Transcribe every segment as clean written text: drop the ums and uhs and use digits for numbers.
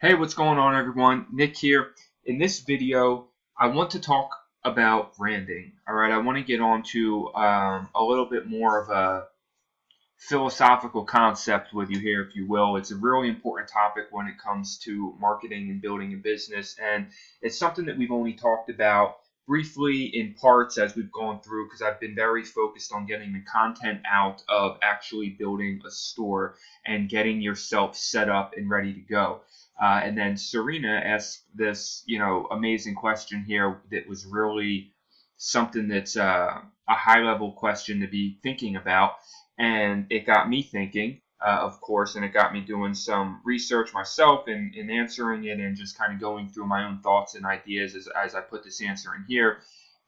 Hey, what's going on, everyone? Nick here. In this video, I want to talk about branding. All right, I want to get on to a little bit more of a philosophical concept with you here, if you will. It's a really important topic when it comes to marketing and building a business, and it's something that we've only talked about briefly in parts as we've gone through because I've been very focused on getting the content out of actually building a store and getting yourself set up and ready to go. And then Serena asked this, amazing question here that was really something that's a high-level question to be thinking about, and it got me thinking, of course, and it got me doing some research myself in answering it and just kind of going through my own thoughts and ideas as I put this answer in here.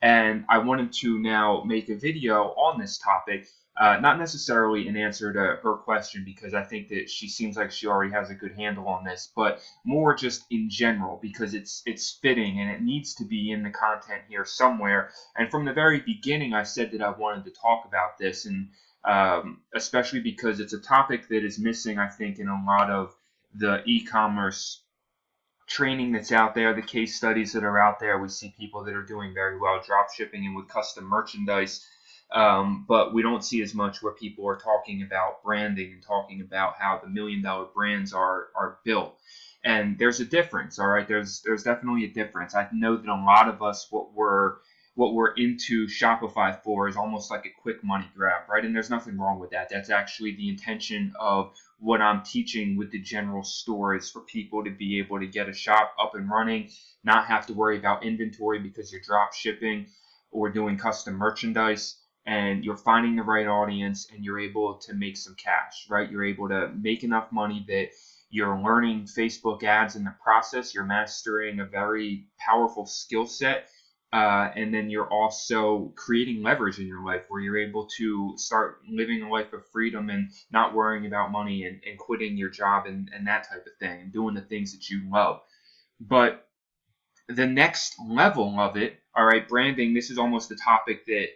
And I wanted to now make a video on this topic. Not necessarily an answer to her question because I think that she seems like she already has a good handle on this, but more just in general because it's fitting and it needs to be in the content here somewhere. And from the very beginning, I said that I wanted to talk about this, and especially because it's a topic that is missing, I think, in a lot of the e-commerce training that's out there, the case studies that are out there. We see people that are doing very well drop shipping and with custom merchandise. But we don't see as much where people are talking about branding and talking about how the $1 million brands are built. And there's a difference, all right? There's definitely a difference. I know that a lot of us, what we're into Shopify for is almost like a quick money grab, right? And there's nothing wrong with that. That's actually the intention of what I'm teaching with the general store, is for people to be able to get a shop up and running, not have to worry about inventory because you're drop shipping or doing custom merchandise, and you're finding the right audience and you're able to make some cash, right? You're able to make enough money that you're learning Facebook ads in the process, you're mastering a very powerful skill set, and then you're also creating leverage in your life where you're able to start living a life of freedom and not worrying about money and quitting your job and that type of thing and doing the things that you love. But the next level of it, all right, branding, this is almost the topic that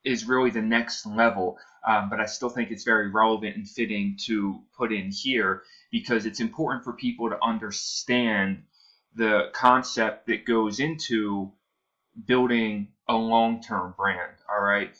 is really the next level, but I still think it's very relevant and fitting to put in here because it's important for people to understand the concept that goes into building a long-term brand, all right?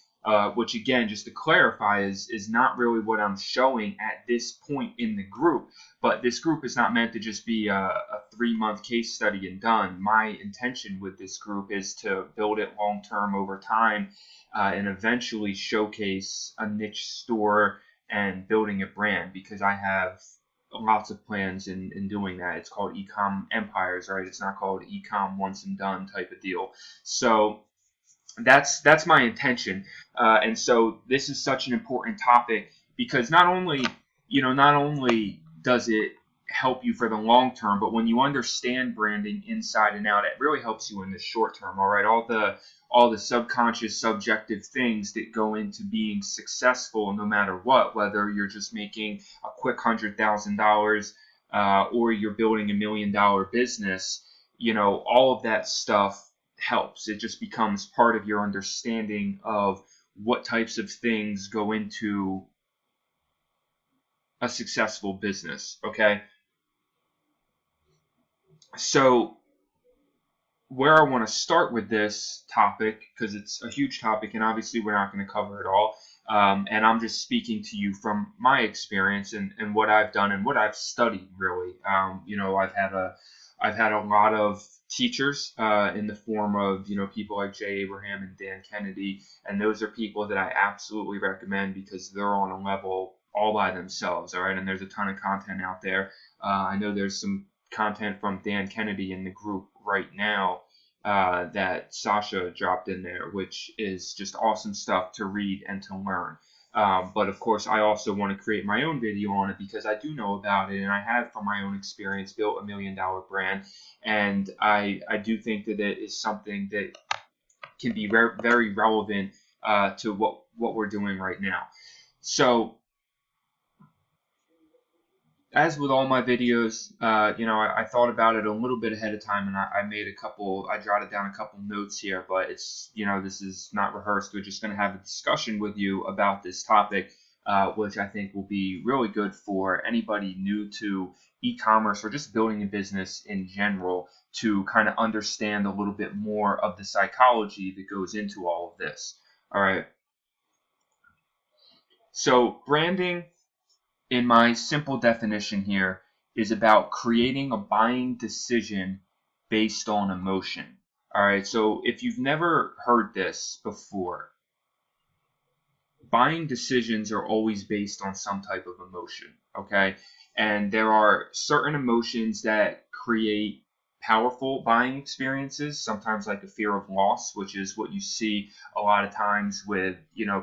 Which again, just to clarify, is not really what I'm showing at this point in the group, but this group is not meant to just be a 3-month case study and done. My intention with this group is to build it long-term over time, and eventually showcase a niche store and building a brand, because I have lots of plans in doing that. It's called ecom empires, right? It's not called ecom once and done type of deal. So that's my intention, and so this is such an important topic because not only does it help you for the long term, but when you understand branding inside and out, it really helps you in the short term. All right, all the subconscious, subjective things that go into being successful, no matter what, whether you're just making a quick $100,000 or you're building $1 million business, all of that stuff helps. It just becomes part of your understanding of what types of things go into a successful business, okay? So where I want to start with this topic, because it's a huge topic and obviously we're not going to cover it all, and I'm just speaking to you from my experience and what I've done and what I've studied, really. I've had a lot of teachers in the form of people like Jay Abraham and Dan Kennedy, and those are people that I absolutely recommend because they're on a level all by themselves, all right? And there's a ton of content out there. I know there's some content from Dan Kennedy in the group right now that Sasha dropped in there, which is just awesome stuff to read and to learn. But of course, I also want to create my own video on it because I do know about it, and I have, from my own experience, built $1 million brand, and I do think that it is something that can be very, very relevant to what we're doing right now. So, as with all my videos, I thought about it a little bit ahead of time, and I jotted down a couple notes here, but it's, this is not rehearsed. We're just going to have a discussion with you about this topic which I think will be really good for anybody new to e-commerce or just building a business in general, to kind of understand a little bit more of the psychology that goes into all of this. All right. So branding, in my simple definition here, is about creating a buying decision based on emotion. All right. So if you've never heard this before, buying decisions are always based on some type of emotion, okay? And there are certain emotions that create powerful buying experiences, sometimes like a fear of loss, which is what you see a lot of times with,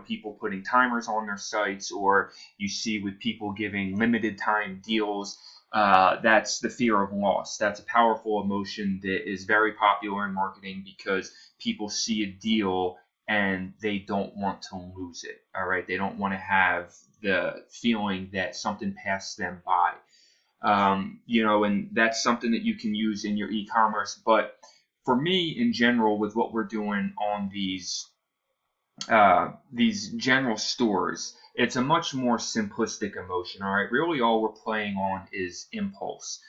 people putting timers on their sites, or you see with people giving limited time deals. That's the fear of loss. That's a powerful emotion that is very popular in marketing because people see a deal and they don't want to lose it. All right, they don't want to have the feeling that something passed them by. And that's something that you can use in your e-commerce. But for me, in general, with what we're doing on these general stores, it's a much more simplistic emotion. All right, really, all we're playing on is impulse,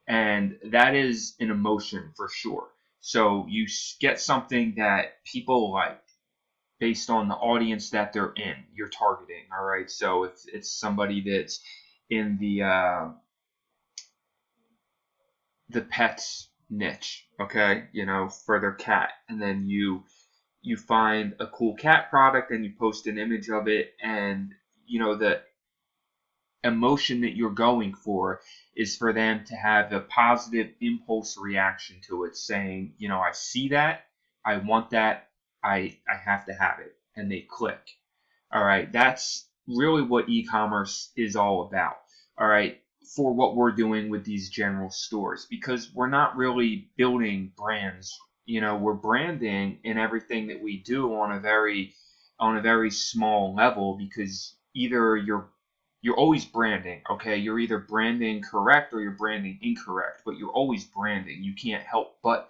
and that is an emotion for sure. So you get something that people like, based on the audience that they're in, you're targeting. All right. So if it's somebody that's in the pets niche, okay, for their cat, and then you find a cool cat product and you post an image of it, and the emotion that you're going for is for them to have a positive impulse reaction to it, saying, I see that, I want that, I have to have it, and they click. All right, that's really what e-commerce is all about. All right, for what we're doing with these general stores, because we're not really building brands. We're branding in everything that we do on a very small level, because either you're always branding, okay? You're either branding correct or you're branding incorrect, but you're always branding. You can't help but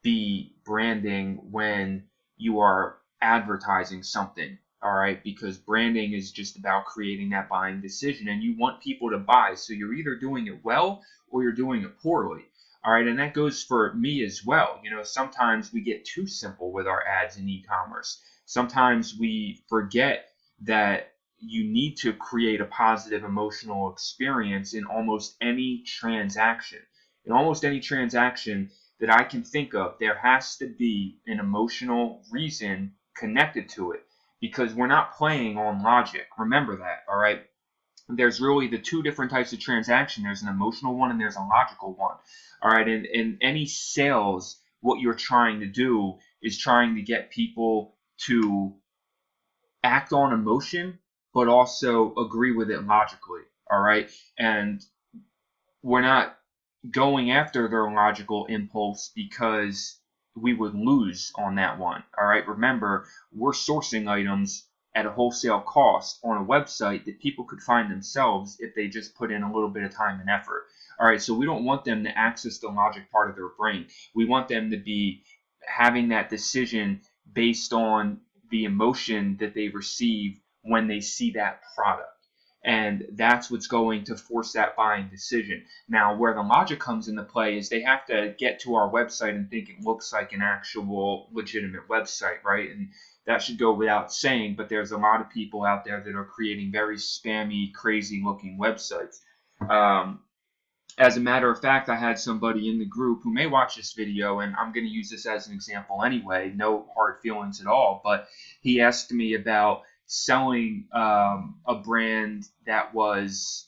be branding when you are advertising something, all right? Because branding is just about creating that buying decision, and you want people to buy. So you're either doing it well or you're doing it poorly, all right? And that goes for me as well. Sometimes we get too simple with our ads in e-commerce. Sometimes we forget that you need to create a positive emotional experience in almost any transaction. In almost any transaction that I can think of, there has to be an emotional reason connected to it, because we're not playing on logic. Remember that, all right? There's really the two different types of transaction. There's an emotional one and there's a logical one, all right? And in any sales, what you're trying to do is trying to get people to act on emotion, but also agree with it logically, all right? And we're not going after their logical impulse because we would lose on that one. All right, remember, we're sourcing items at a wholesale cost on a website that people could find themselves if they just put in a little bit of time and effort. All right, so we don't want them to access the logic part of their brain. We want them to be having that decision based on the emotion that they receive when they see that product. And that's what's going to force that buying decision. Now, where the logic comes into play is they have to get to our website and think it looks like an actual legitimate website, right? And that should go without saying, but there's a lot of people out there that are creating very spammy, crazy looking websites. As a matter of fact, I had somebody in the group who may watch this video, and I'm going to use this as an example anyway, no hard feelings at all, but he asked me about selling a brand that was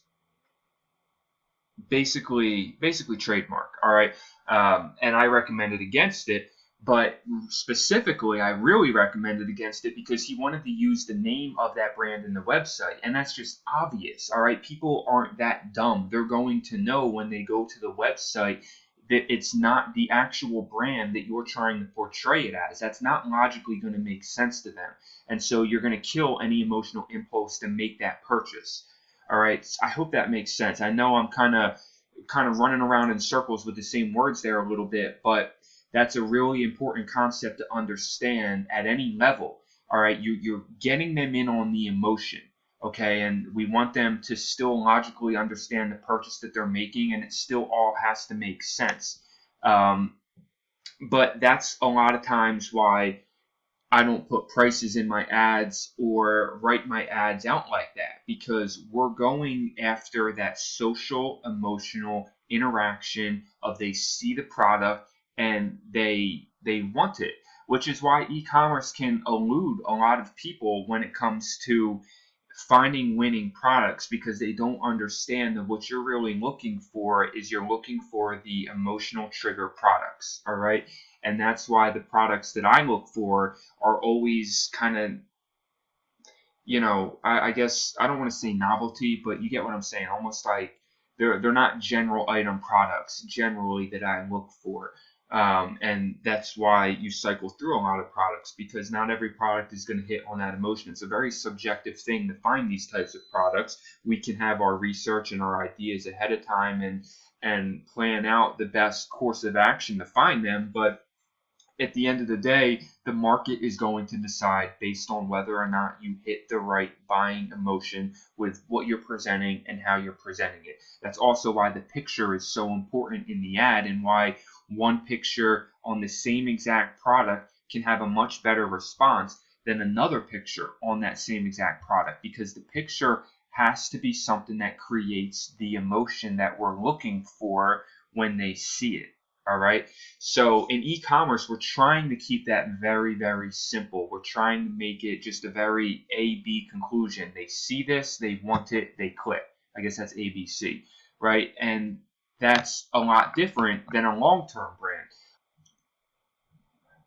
basically trademark, all right? And I recommended against it, but specifically I really recommended against it because he wanted to use the name of that brand in the website, and that's just obvious, all right? People aren't that dumb. They're going to know when they go to the website that it's not the actual brand that you're trying to portray it as. That's not logically going to make sense to them. And so you're going to kill any emotional impulse to make that purchase. All right, I hope that makes sense. I know I'm kind of running around in circles with the same words there a little bit, but that's a really important concept to understand at any level. All right, you're getting them in on the emotion. okay? And we want them to still logically understand the purchase that they're making, and it still all has to make sense. But that's a lot of times why I don't put prices in my ads or write my ads out like that, because we're going after that social emotional interaction of they see the product and they want it, which is why e-commerce can elude a lot of people when it comes to finding winning products, because they don't understand that what you're really looking for is you're looking for the emotional trigger products, all right? And that's why the products that I look for are always kind of, I guess I don't want to say novelty, but you get what I'm saying. Almost like they're not general item products generally that I look for. And that's why you cycle through a lot of products, because not every product is going to hit on that emotion. It's a very subjective thing to find these types of products. We can have our research and our ideas ahead of time and plan out the best course of action to find them, but at the end of the day, the market is going to decide based on whether or not you hit the right buying emotion with what you're presenting and how you're presenting it. That's also why the picture is so important in the ad, and why one picture on the same exact product can have a much better response than another picture on that same exact product, because the picture has to be something that creates the emotion that we're looking for when they see it. All right. So in e-commerce, we're trying to keep that very, very simple. We're trying to make it just a very A-B conclusion. They see this, they want it, they click. I guess that's ABC, right? And that's a lot different than a long-term brand.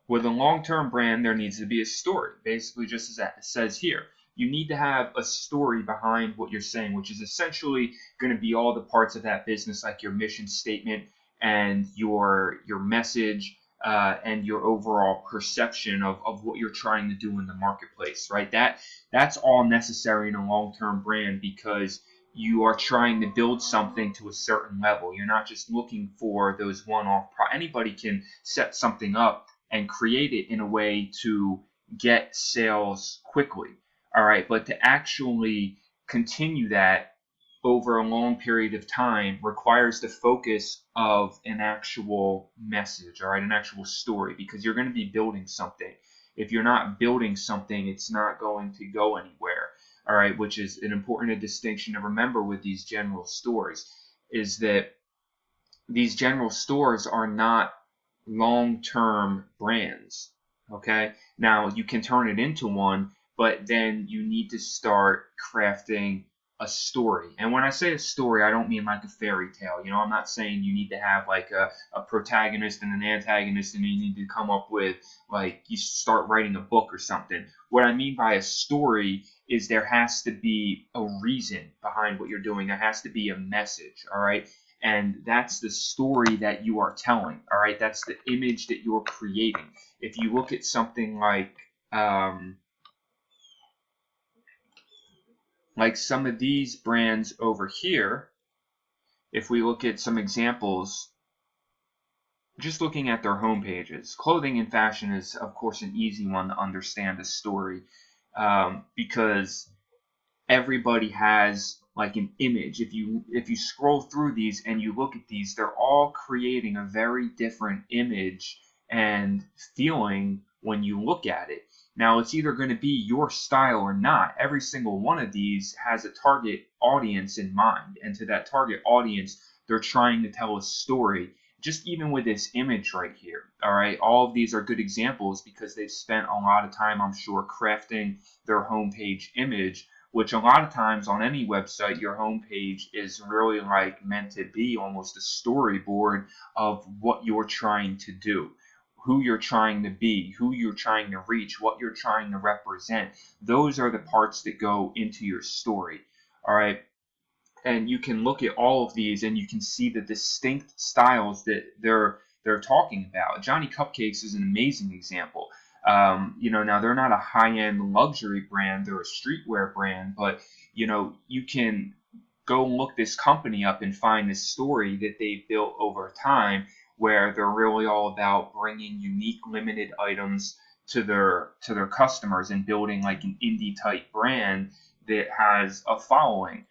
With a long-term brand, there needs to be a story, basically just as it says here. You need to have a story behind what you're saying, which is essentially going to be all the parts of that business, like your mission statement, and your message, and your overall perception of what you're trying to do in the marketplace, right? That's all necessary in a long-term brand, because you are trying to build something to a certain level. You're not just looking for those one-off. Anybody can set something up and create it in a way to get sales quickly, all right? But to actually continue that over a long period of time requires the focus of an actual message, all right, an actual story, because you're going to be building something. If you're not building something, it's not going to go anywhere, all right, which is an important distinction to remember with these general stores, is that these general stores are not long-term brands, okay? Now, you can turn it into one, but then you need to start crafting a story. And when I say a story, I don't mean like a fairy tale. I'm not saying you need to have like a protagonist and an antagonist and you need to come up with, like, you start writing a book or something. What I mean by a story is there has to be a reason behind what you're doing. There has to be a message, all right? And that's the story that you are telling, all right? That's the image that you're creating. If you look at something like some of these brands over here, if we look at some examples, just looking at their home pages, clothing and fashion is, of course, an easy one to understand a story, because everybody has like an image. If you scroll through these and you look at these, they're all creating a very different image and feeling when you look at it. Now, it's either going to be your style or not. Every single one of these has a target audience in mind, and to that target audience, they're trying to tell a story. Just even with this image right here, all right, all of these are good examples because they've spent a lot of time, I'm sure, crafting their homepage image, which a lot of times on any website, your homepage is really like meant to be almost a storyboard of what you're trying to do, who you're trying to be, who you're trying to reach, what you're trying to represent. Those are the parts that go into your story, all right? And you can look at all of these and you can see the distinct styles that they're talking about. Johnny Cupcakes is an amazing example. Now they're not a high-end luxury brand, they're a streetwear brand, but you can go look this company up and find this story that they've built over time, where they're really all about bringing unique, limited items to their customers and building like an indie type brand that has a following.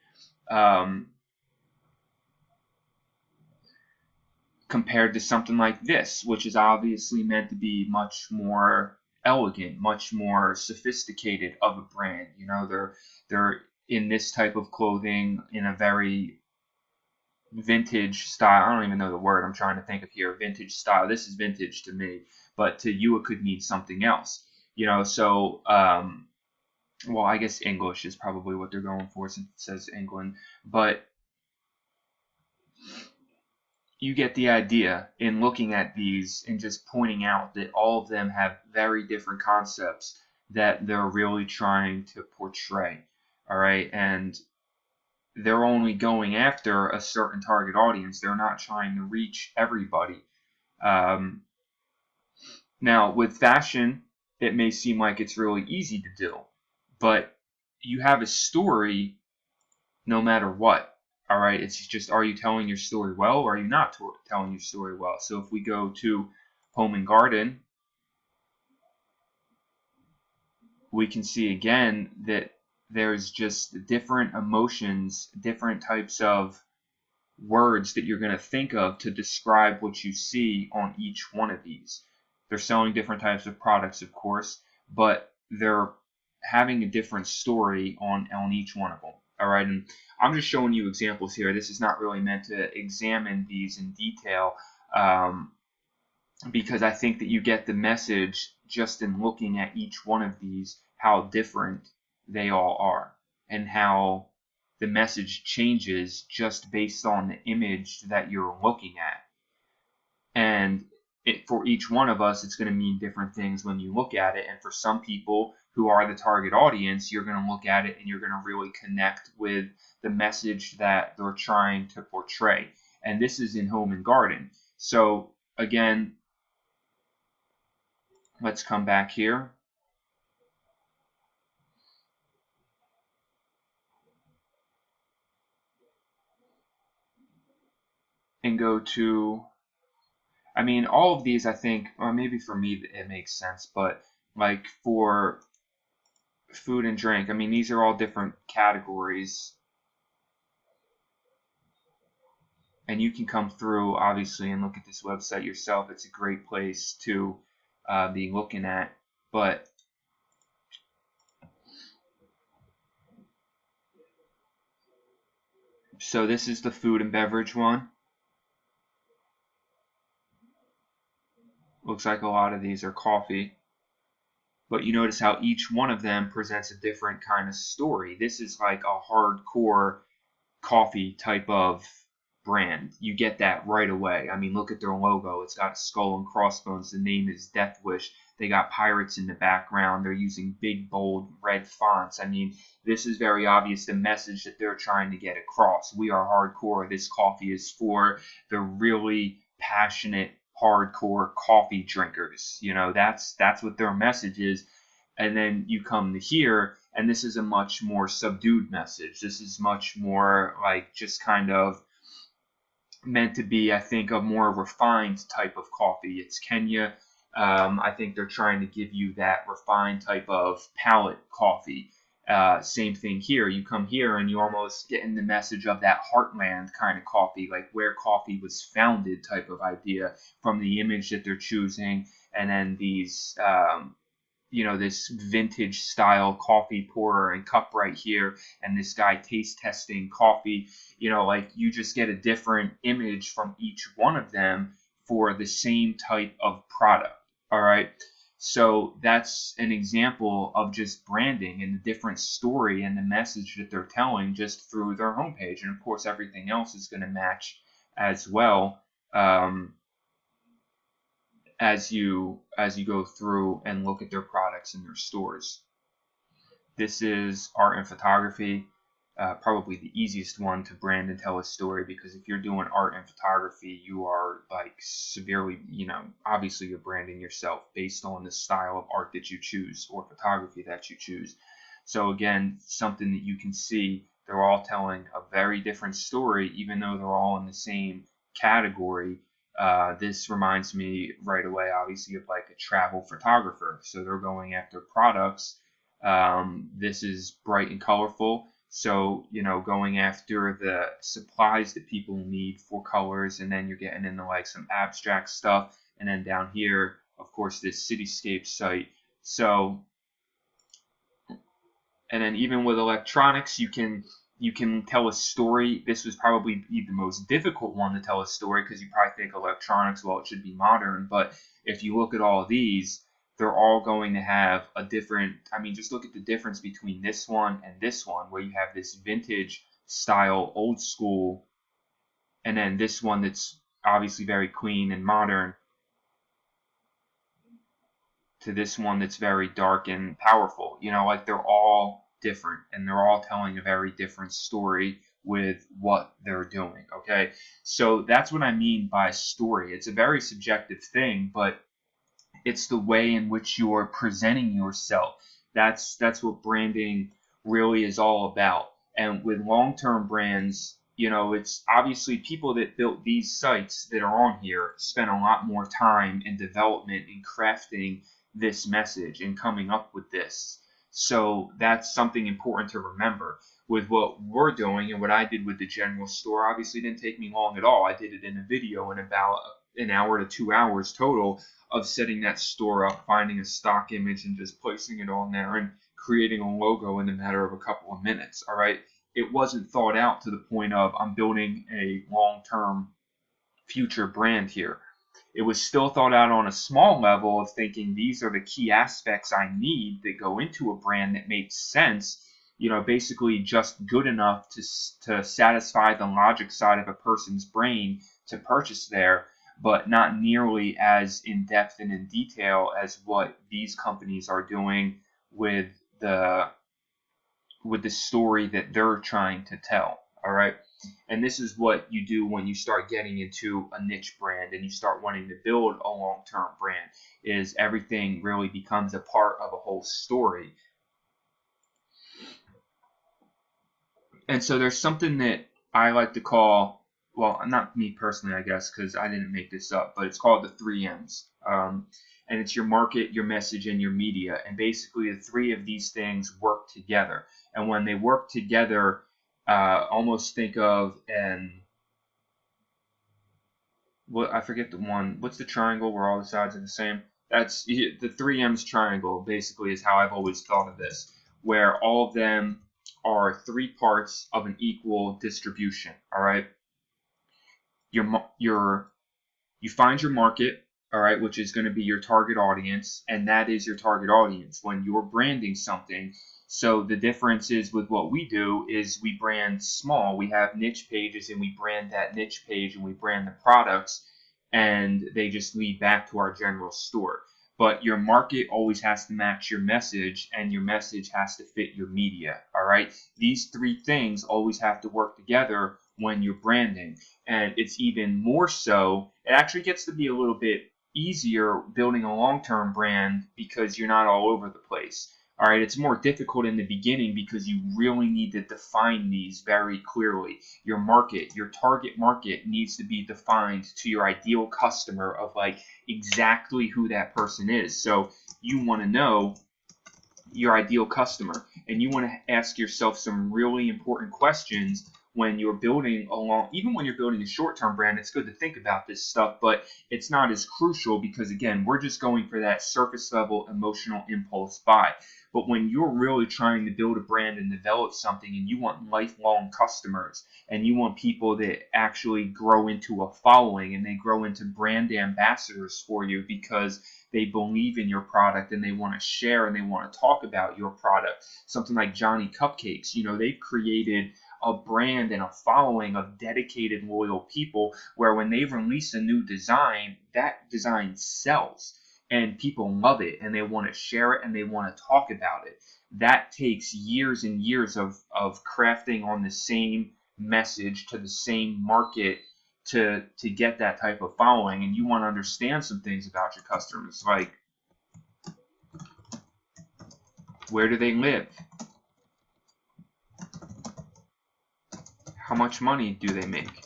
Compared to something like this, which is obviously meant to be much more elegant, much more sophisticated of a brand. You know, they're in this type of clothing in a very vintage style. I don't even know the word I'm trying to think of here. Vintage style. This is vintage to me, but to you it could mean something else. You know, so well, I guess English is probably what they're going for since it says England, but you get the idea in looking at these and just pointing out that all of them have very different concepts that they're really trying to portray. All right, and they're only going after a certain target audience. They're not trying to reach everybody. Now, with fashion, it may seem like it's really easy to do, but you have a story no matter what. All right, it's just, are you telling your story well, or are you not telling your story well? So if we go to Home and Garden, we can see again that there's just different emotions, different types of words that you're going to think of to describe what you see on each one of these. They're selling different types of products, of course, but they're having a different story on each one of them. All right, and I'm just showing you examples here. This is not really meant to examine these in detail, because I think that you get the message just in looking at each one of these, how different they all are, and how the message changes just based on the image that you're looking at. And for each one of us, it's going to mean different things when you look at it. And for some people who are the target audience, you're going to look at it and you're going to really connect with the message that they're trying to portray. And this is in Home and Garden. So again, let's come back here. And go to, I mean, all of these, I think, or maybe for me it makes sense, but like for food and drink, I mean, these are all different categories. And you can come through, obviously, and look at this website yourself. It's a great place to be looking at. But so this is the food and beverage one. Looks like a lot of these are coffee. But you notice how each one of them presents a different kind of story. This is like a hardcore coffee type of brand. You get that right away. I mean, look at their logo. It's got a skull and crossbones. The name is Death Wish. They got pirates in the background. They're using big, bold, red fonts. I mean, this is very obvious the message that they're trying to get across. We are hardcore. This coffee is for the really passionate, hardcore coffee drinkers. You know, that's what their message is. And then you come to here, and this is a much more subdued message. This is much more like just kind of meant to be, I think, a more refined type of coffee. It's Kenya. I think they're trying to give you that refined type of palate coffee. Same thing here. You come here and you almost get in the message of that heartland kind of coffee, like where coffee was founded type of idea from the image that they're choosing. And then these, you know, this vintage style coffee pourer and cup right here, and this guy taste testing coffee. You know, like you just get a different image from each one of them for the same type of product. All right. So that's an example of just branding and the different story and the message that they're telling just through their homepage. And of course, everything else is going to match as well. As you go through and look at their products in their stores. This is art and photography, probably the easiest one to brand and tell a story, because if you're doing art and photography, you are like severely, you know, obviously you're branding yourself based on the style of art that you choose or photography that you choose. So again, something that you can see, they're all telling a very different story, even though they're all in the same category. This reminds me right away, obviously, of like a travel photographer. So they're going after products This is bright and colorful. So, you know, going after the supplies that people need for colors, and then you're getting into like some abstract stuff. And then down here, of course, this cityscape site. So, and then even with electronics, you can tell a story. This was probably the most difficult one to tell a story, because you probably think electronics, well, it should be modern. But if you look at all of these, they're all going to have a different, I mean, just look at the difference between this one and this one, where you have this vintage style, old school, and then this one that's obviously very clean and modern, to this one that's very dark and powerful. You know, like, they're all different, and they're all telling a very different story with what they're doing. Okay, so that's what I mean by story. It's a very subjective thing, but it's the way in which you're presenting yourself. That's what branding really is all about. And with long-term brands, you know, it's obviously people that built these sites that are on here spent a lot more time in development and crafting this message and coming up with this. So that's something important to remember. With what we're doing and what I did with the general store, obviously didn't take me long at all. I did it in a video in about an hour to 2 hours total of setting that store up, finding a stock image and just placing it on there and creating a logo in a matter of a couple of minutes. All right. It wasn't thought out to the point of I'm building a long-term future brand here. It was still thought out on a small level of thinking these are the key aspects I need that go into a brand that makes sense, you know, basically just good enough to satisfy the logic side of a person's brain to purchase there, but not nearly as in depth and in detail as what these companies are doing with the story that they're trying to tell. All right. And this is what you do when you start getting into a niche brand and you start wanting to build a long-term brand, is everything really becomes a part of a whole story. And so there's something that I like to call, well, not me personally, I guess, because I didn't make this up, but it's called the 3 M's. And it's your market, your message, and your media. And basically the three of these things work together. And when they work together, almost think of I forget the one. What's the triangle where all the sides are the same? That's the 3 M's triangle, basically, is how I've always thought of this, where all of them are 3 parts of an equal distribution. All right. You find your market, all right, which is going to be your target audience, and that is your target audience when you're branding something. So the difference is with what we do is we brand small. We have niche pages, and we brand that niche page, and we brand the products, and they just lead back to our general store. But your market always has to match your message, and your message has to fit your media. All right, these 3 things always have to work together when you're branding. And it's even more so, it actually gets to be a little bit easier building a long-term brand because you're not all over the place. All right, it's more difficult in the beginning because you really need to define these very clearly. Your market, your target market needs to be defined to your ideal customer of like exactly who that person is. So you want to know your ideal customer, and you want to ask yourself some really important questions when you're building even when you're building a short-term brand. It's good to think about this stuff, but it's not as crucial because, again, we're just going for that surface level emotional impulse buy. But when you're really trying to build a brand and develop something, and you want lifelong customers, and you want people that actually grow into a following, and they grow into brand ambassadors for you because they believe in your product and they want to share and they want to talk about your product. Something like Johnny Cupcakes, you know, they've created a brand and a following of dedicated, loyal people where when they release a new design, that design sells and people love it and they want to share it and they want to talk about it. That takes years and years of crafting on the same message to the same market to get that type of following. And you want to understand some things about your customers, like where do they live? How much money do they make?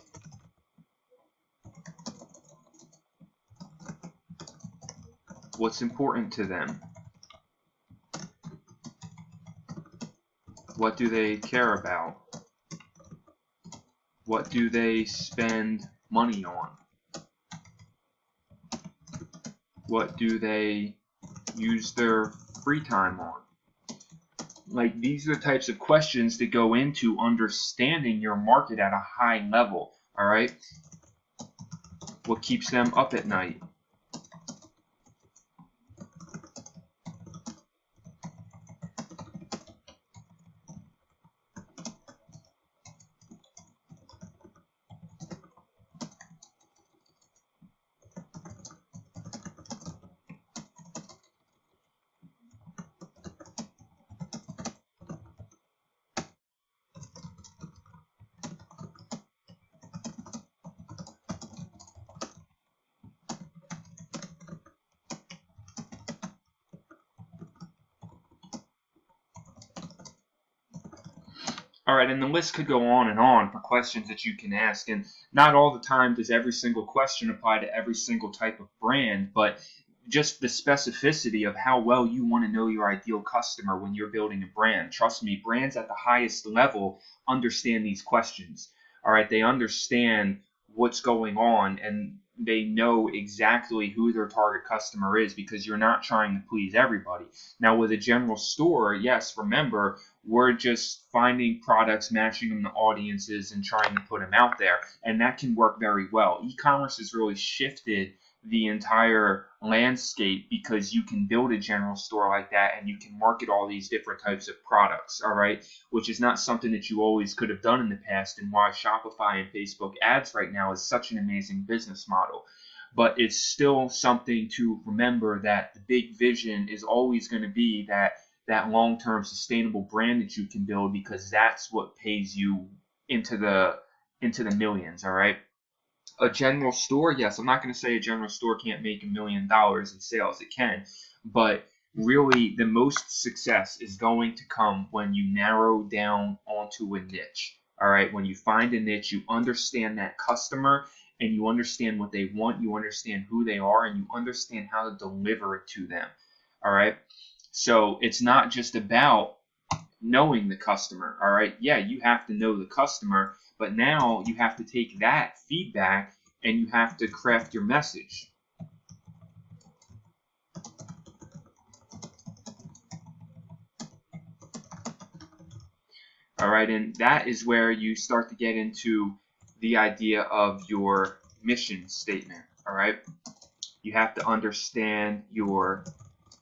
What's important to them? What do they care about? What do they spend money on? What do they use their free time on? Like, these are the types of questions that go into understanding your market at a high level, all right? What keeps them up at night? All right, and the list could go on and on for questions that you can ask, and not all the time does every single question apply to every single type of brand, but just the specificity of how well you want to know your ideal customer when you're building a brand. Trust me, brands at the highest level understand these questions. All right, they understand what's going on, and they know exactly who their target customer is, because you're not trying to please everybody. Now, with a general store, yes, remember, we're just finding products, matching them to audiences, and trying to put them out there. And that can work very well. E-commerce has really shifted the entire landscape, because you can build a general store like that and you can market all these different types of products, all right, which is not something that you always could have done in the past, and why Shopify and Facebook ads right now is such an amazing business model. But it's still something to remember, that the big vision is always going to be that long-term sustainable brand that you can build, because that's what pays you into the millions, all right? A general store, yes, I'm not going to say a general store can't make $1 million in sales. It can, but really the most success is going to come when you narrow down onto a niche. All right, when you find a niche, you understand that customer, and you understand what they want, you understand who they are, and you understand how to deliver it to them. All right, so it's not just about knowing the customer. All right, yeah, you have to know the customer, but now you have to take that feedback and you have to craft your message. All right, and that is where you start to get into the idea of your mission statement. All right, you have to understand your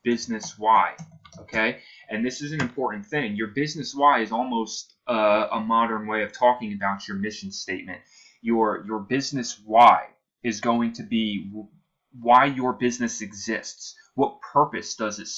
business why. Okay, and this is an important thing. Your business why is almost a modern way of talking about your mission statement. Your business why is going to be why your business exists. What purpose does it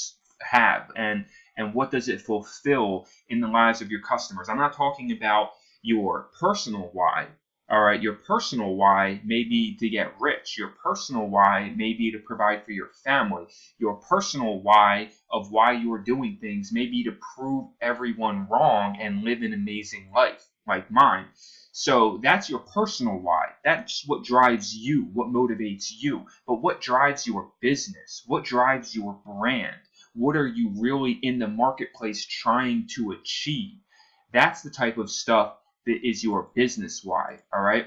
have, and what does it fulfill in the lives of your customers? I'm not talking about your personal why. All right, your personal why may be to get rich. Your personal why may be to provide for your family. Your personal why of why you're doing things may be to prove everyone wrong and live an amazing life like mine. So that's your personal why. That's what drives you, what motivates you. But what drives your business? What drives your brand? What are you really in the marketplace trying to achieve? That's the type of stuff that is your business why, all right?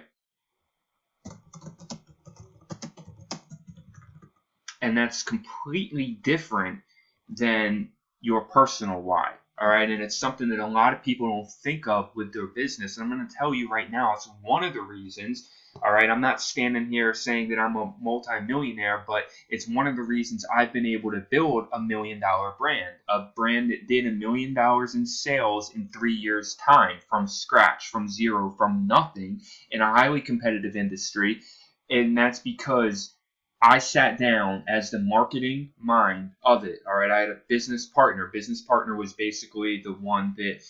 And that's completely different than your personal why, all right? And it's something that a lot of people don't think of with their business. And I'm going to tell you right now, it's one of the reasons, all right? I'm not standing here saying that I'm a multi-millionaire, but it's one of the reasons I've been able to build $1 million brand, a brand that did $1 million in sales in 3 years' time, from scratch, from zero, from nothing, in a highly competitive industry. And that's because I sat down as the marketing mind of it. All right, I had a business partner. Business partner was basically the one that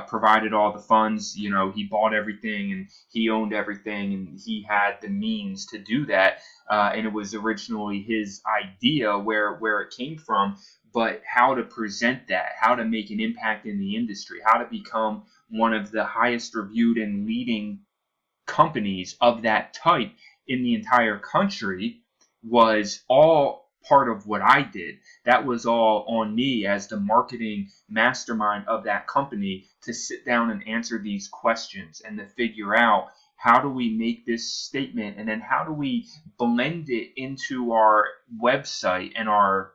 provided all the funds. You know, he bought everything and he owned everything, and he had the means to do that. And it was originally his idea where it came from, but how to present that, how to make an impact in the industry, how to become one of the highest reviewed and leading companies of that type in the entire country was all part of what I did. That was all on me as the marketing mastermind of that company to sit down and answer these questions and to figure out how do we make this statement, and then how do we blend it into our website and our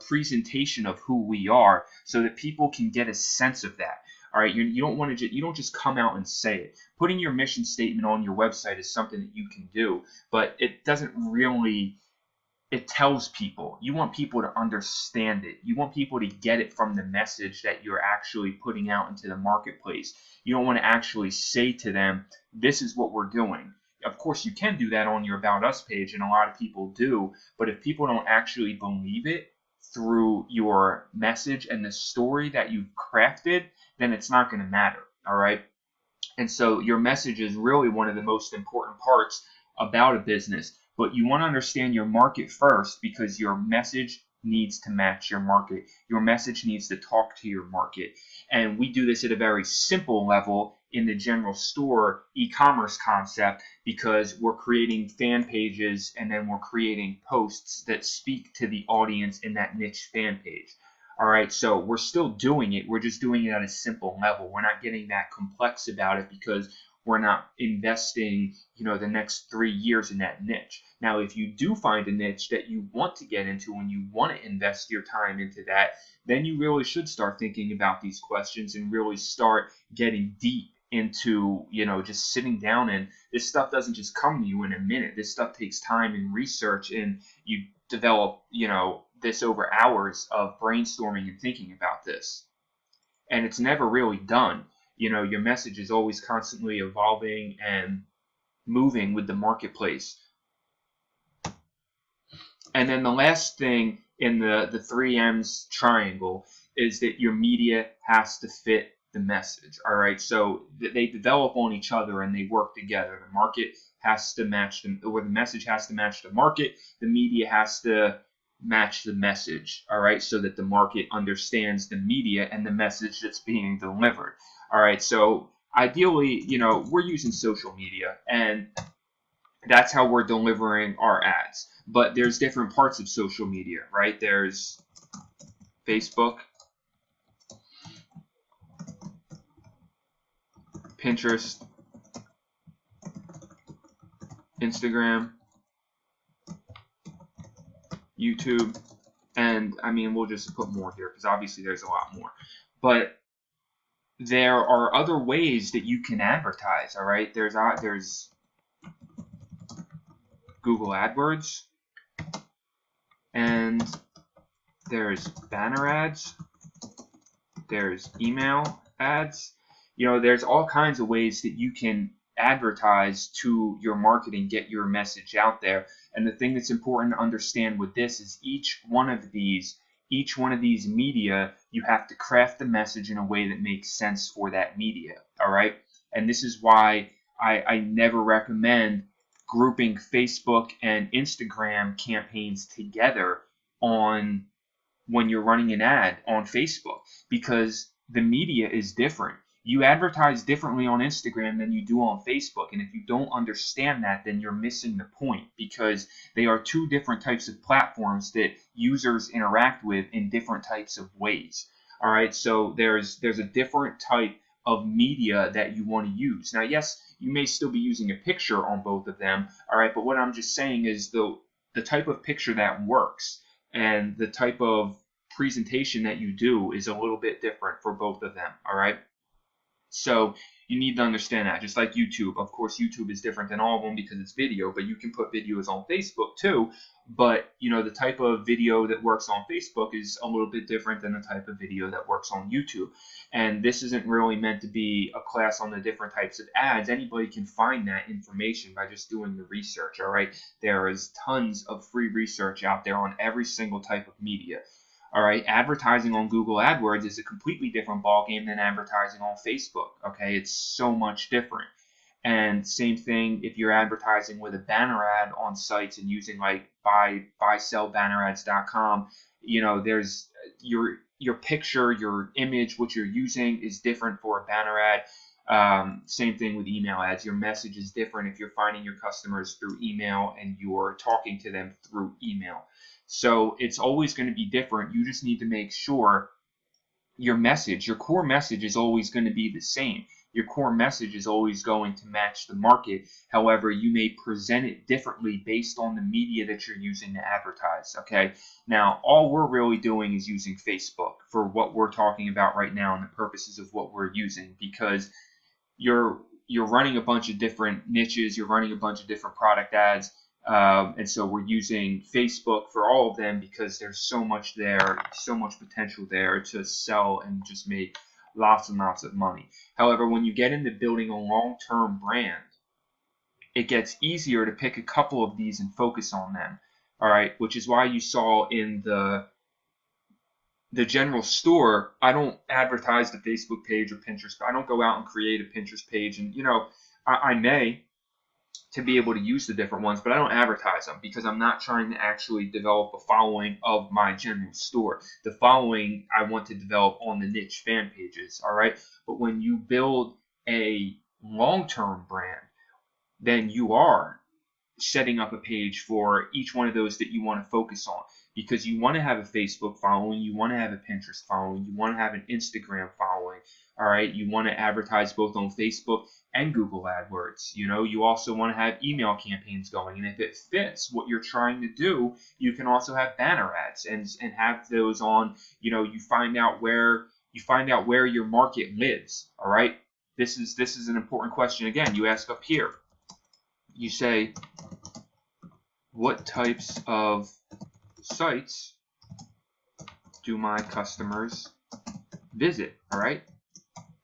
presentation of who we are, so that people can get a sense of that. All right, you don't want to you don't just come out and say it. Putting your mission statement on your website is something that you can do, but it doesn't really. It tells people. You want people to understand it. You want people to get it from the message that you're actually putting out into the marketplace. You don't want to actually say to them, this is what we're doing. Of course, you can do that on your About Us page, and a lot of people do, but if people don't actually believe it through your message and the story that you've crafted, then it's not going to matter, all right? And so your message is really one of the most important parts about a business. But you want to understand your market first, because your message needs to match your market. Your message needs to talk to your market. And we do this at a very simple level in the general store e-commerce concept, because we're creating fan pages and then we're creating posts that speak to the audience in that niche fan page. All right, so we're still doing it. We're just doing it at a simple level. We're not getting that complex about it, because we're not investing, the next 3 years in that niche. Now, if you do find a niche that you want to get into and you want to invest your time into that, then you really should start thinking about these questions and really start getting deep into, just sitting down. And this stuff doesn't just come to you in a minute. This stuff takes time and research, and you develop, this over hours of brainstorming and thinking about this. And it's never really done. Your message is always constantly evolving and moving with the marketplace. And then the last thing in the 3M's triangle is that your media has to fit the message. All right, so they develop on each other and they work together. The market has to match them, or the message has to match the market. The media has to match the message. All right, so that the market understands the media and the message that's being delivered. All right, so ideally, we're using social media, and that's how we're delivering our ads. But there's different parts of social media, right? There's Facebook, Pinterest, Instagram, YouTube, and we'll just put more here because obviously there's a lot more. But there are other ways that you can advertise, all right? There's Google AdWords, and there's banner ads, there's email ads. There's all kinds of ways that you can advertise to your marketing, get your message out there. And the thing that's important to understand with this is each one of these media, you have to craft the message in a way that makes sense for that media, all right? And this is why I never recommend grouping Facebook and Instagram campaigns together when you're running an ad on Facebook, because the media is different. You advertise differently on Instagram than you do on Facebook, and if you don't understand that, then you're missing the point, because they are two different types of platforms that users interact with in different types of ways. All right, so there's a different type of media that you want to use. Now, yes, you may still be using a picture on both of them, all right, but what I'm just saying is the type of picture that works and the type of presentation that you do is a little bit different for both of them, all right? So you need to understand that. Just like YouTube, of course, YouTube is different than all of them because it's video, but you can put videos on Facebook too. But the type of video that works on Facebook is a little bit different than the type of video that works on YouTube. And this isn't really meant to be a class on the different types of ads. Anybody can find that information by just doing the research, all right? There is tons of free research out there on every single type of media. All right, advertising on Google AdWords is a completely different ballgame than advertising on Facebook. Okay, it's so much different. And same thing if you're advertising with a banner ad on sites and using like buysellbannerads.com. There's your picture, your image, what you're using is different for a banner ad. Same thing with email ads. Your message is different if you're finding your customers through email and you're talking to them through email. So it's always going to be different. You just need to make sure your message, your core message, is always going to be the same. Your core message is always going to match the market. However, you may present it differently based on the media that you're using to advertise. Okay. Now, all we're really doing is using Facebook for what we're talking about right now and the purposes of what we're using, because you're running a bunch of different niches, you're running a bunch of different product ads, and so we're using Facebook for all of them because there's so much there, so much potential there to sell and just make lots and lots of money. However, when you get into building a long-term brand, it gets easier to pick a couple of these and focus on them. All right, which is why you saw in the general store, I don't advertise the Facebook page or Pinterest. I don't go out and create a Pinterest page, and I may, to be able to use the different ones, but I don't advertise them because I'm not trying to actually develop a following of my general store. The following I want to develop on the niche fan pages, all right? But when you build a long-term brand, then you are setting up a page for each one of those that you want to focus on, because you want to have a Facebook following, you want to have a Pinterest following, you want to have an Instagram following, all right? You want to advertise both on Facebook and Google AdWords. You also want to have email campaigns going, and if it fits what you're trying to do, you can also have banner ads and have those on. You find out where your market lives. All right, this is an important question. Again, you ask up here. You say, what types of sites do my customers visit? All right.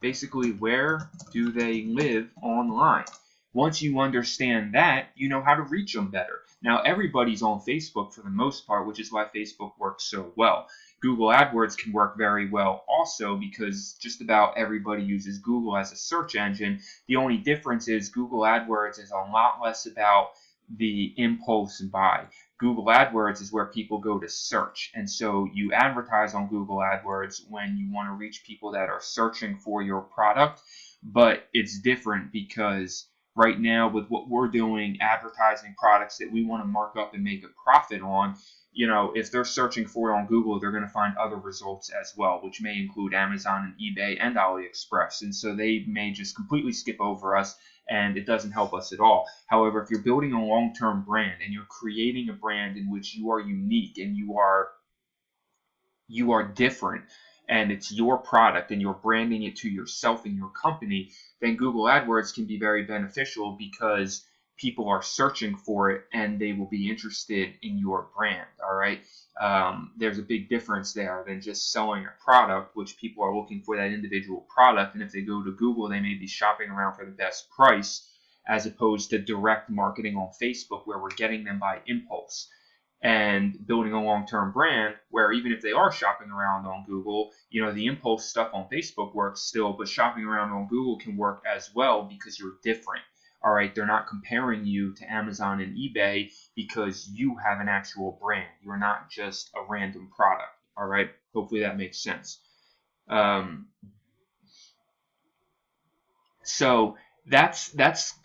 Basically, where do they live online? Once you understand that, you know how to reach them better. Now, everybody's on Facebook for the most part, which is why Facebook works so well. Google AdWords can work very well also because just about everybody uses Google as a search engine. The only difference is Google AdWords is a lot less about the impulse buy. Google AdWords is where people go to search, and so you advertise on Google AdWords when you want to reach people that are searching for your product. But it's different because right now, with what we're doing, advertising products that we want to mark up and make a profit on, if they're searching for it on Google, they're going to find other results as well, which may include Amazon and eBay and AliExpress, and so they may just completely skip over us, and it doesn't help us at all. However, if you're building a long-term brand and you're creating a brand in which you are unique and you are different, and it's your product and you're branding it to yourself and your company, then Google AdWords can be very beneficial because people are searching for it and they will be interested in your brand. All right. There's a big difference there than just selling a product, which people are looking for that individual product. And if they go to Google, they may be shopping around for the best price, as opposed to direct marketing on Facebook, where we're getting them by impulse. And building a long-term brand where even if they are shopping around on Google, the impulse stuff on Facebook works still, but shopping around on Google can work as well because you're different. All right, they're not comparing you to Amazon and eBay because you have an actual brand. You're not just a random product. All right, hopefully that makes sense. So that's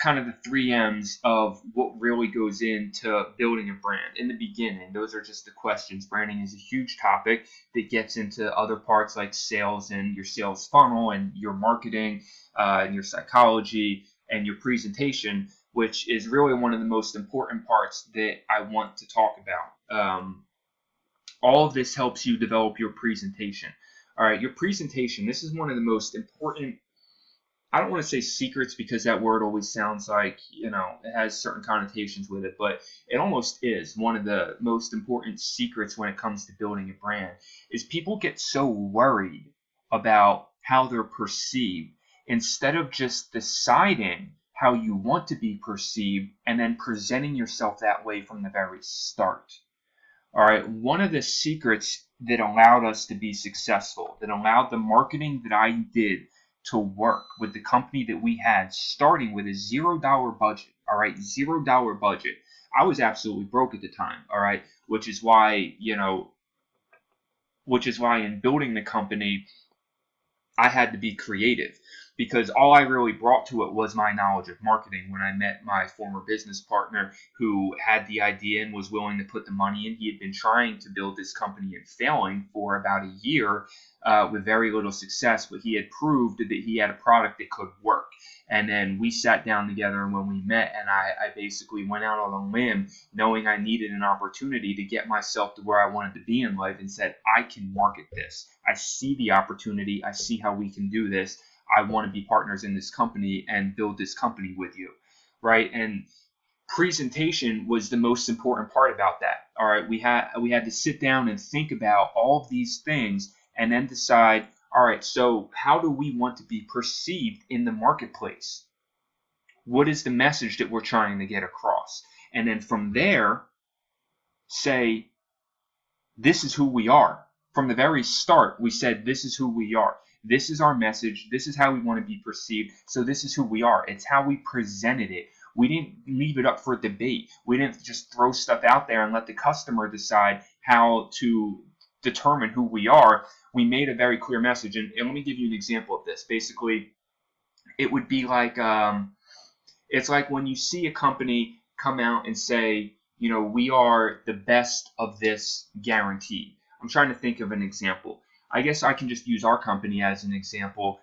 kind of the 3 M's of what really goes into building a brand. In the beginning, those are just the questions. Branding is a huge topic that gets into other parts like sales and your sales funnel and your marketing and your psychology and your presentation, which is really one of the most important parts that I want to talk about. All of this helps you develop your presentation. All right, your presentation, this is one of the most important, I don't want to say secrets because that word always sounds like, it has certain connotations with it, but it almost is one of the most important secrets when it comes to building a brand, is people get so worried about how they're perceived instead of just deciding how you want to be perceived and then presenting yourself that way from the very start. All right, one of the secrets that allowed us to be successful, that allowed the marketing that I did to work with the company that we had, starting with a $0 budget. All right, $0 budget. I was absolutely broke at the time. All right, which is why in building the company, I had to be creative. because all I really brought to it was my knowledge of marketing. When I met my former business partner who had the idea and was willing to put the money in, he had been trying to build this company and failing for about a year with very little success, but he had proved that he had a product that could work. And then we sat down together, and when we met, and I basically went out on a limb knowing I needed an opportunity to get myself to where I wanted to be in life, and said, I can market this. I see the opportunity. I see how we can do this. I want to be partners in this company and build this company with you, right? And presentation was the most important part about that. All right, we had to sit down and think about all of these things and then decide, all right, so how do we want to be perceived in the marketplace? What is the message that we're trying to get across? And then from there, say, this is who we are. From the very start, we said, this is who we are. This is our message. This is how we want to be perceived. So this is who we are. It's how we presented it. We didn't leave it up for debate. We didn't just throw stuff out there and let the customer decide how to determine who we are. We made a very clear message. And let me give you an example of this. Basically, it would be like, it's like when you see a company come out and say, you know, we are the best of this guaranteed. I'm trying to think of an example. I guess I can just use our company as an example.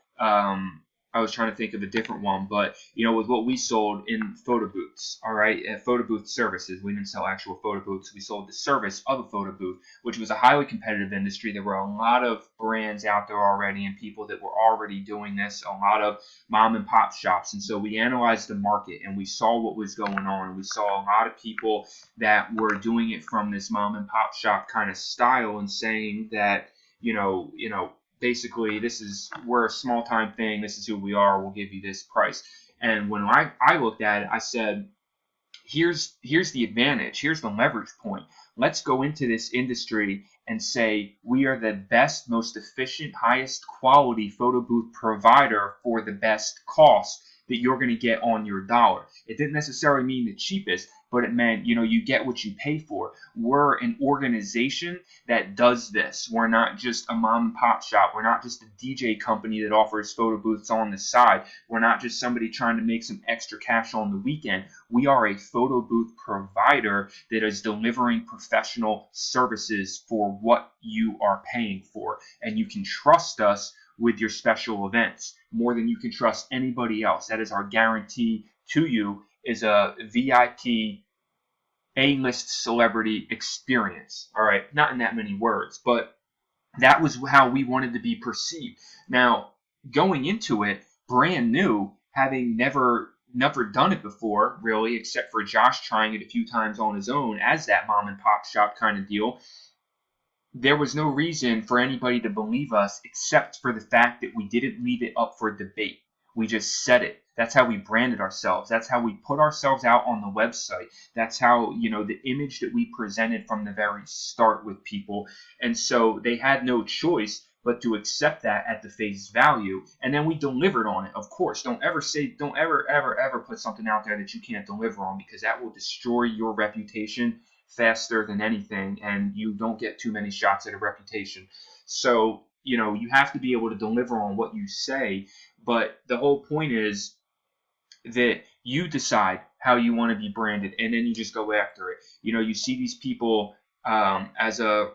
I was trying to think of a different one, but you know, with what we sold in photo booths, all right, photo booth services, we didn't sell actual photo booths. We sold the service of a photo booth, which was a highly competitive industry. There were a lot of brands out there already and people that were already doing this, a lot of mom and pop shops. And so we analyzed the market and we saw what was going on. And we saw a lot of people that were doing it from this mom and pop shop kind of style and saying that, you know, basically, we're a small time thing. This is who we are. We'll give you this price. And when I looked at it, I said, here's the advantage. Here's the leverage point. Let's go into this industry and say we are the best, most efficient, highest quality photo booth provider for the best cost that you're going to get on your dollar. It didn't necessarily mean the cheapest, but it meant, you know, you get what you pay for. We're an organization that does this. We're not just a mom and pop shop. We're not just a DJ company that offers photo booths on the side. We're not just somebody trying to make some extra cash on the weekend. We are a photo booth provider that is delivering professional services for what you are paying for. And you can trust us with your special events more than you can trust anybody else. That is our guarantee to you, is a VIP A-list celebrity experience. All right, not in that many words, but that was how we wanted to be perceived. Now, going into it, brand new, having never done it before, really, except for Josh trying it a few times on his own as that mom and pop shop kind of deal, there was no reason for anybody to believe us except for the fact that we didn't leave it up for debate. We just said it. That's how we branded ourselves. That's how we put ourselves out on the website. That's how, you know, the image that we presented from the very start with people. And so they had no choice but to accept that at the face value. And then we delivered on it. Of course, don't ever put something out there that you can't deliver on, because that will destroy your reputation faster than anything, and you don't get too many shots at a reputation. So, you know, you have to be able to deliver on what you say, but the whole point is that you decide how you want to be branded, and then you just go after it. You know, you see these people as a